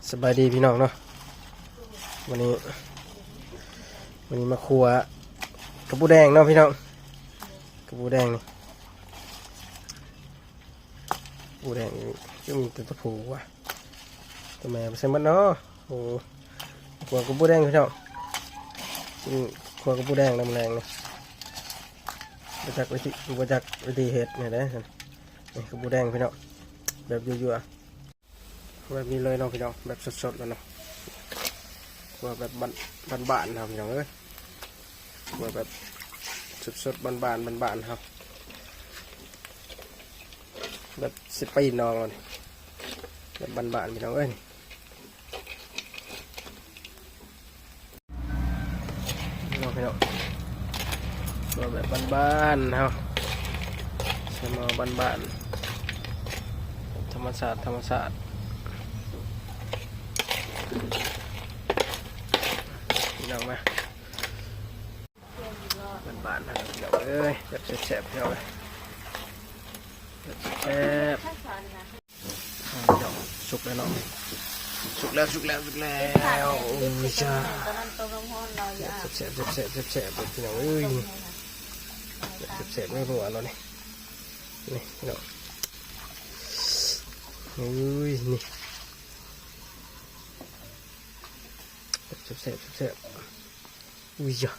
สบายดีพี่น้องเนาะวันนี้มาครัวกระปูแดงเนาะพี่น้องกระปูแดงนี่ปูแดงก็มีแต่ตะผูว่ะตัวแม่ใส่มันเนาะโอ้ครัวกระปูแดงพี่น้องครัวกระปูแดงน้ำแรงเลยประจักวิธีเห็ดเนี่ยนะนี่กระปูแดงพี่น้องแบบยั่วๆแบบนี้เลยเนาะพี่น้องแบบสดๆแล้วเนาะว่าแบบบ้านๆครับพี่น้องเอ้ยว่าแบบสดๆบ้านๆครับแบบสิปีนองเลยแบบบ้านๆพี่น้องเอ้ยน้องพี่น้องว่าแบบบ้านๆครับใช่มาบ้านๆธรรมชาติพี่น้องมาบ้านๆนะครับพี่น้องเอ้ยแบบแซ่บๆพี่น้องเลยแบบแซ่บพี่น้องสุกแล้วเนาะสุกแล้วโอ้ยจ้าแซ่บพี่น้องเอ้ยแซ่บไม่รู้อ่ะเนาะนี่พี่น้องอุ้ยนี่แซ่บอุ้ยจ้า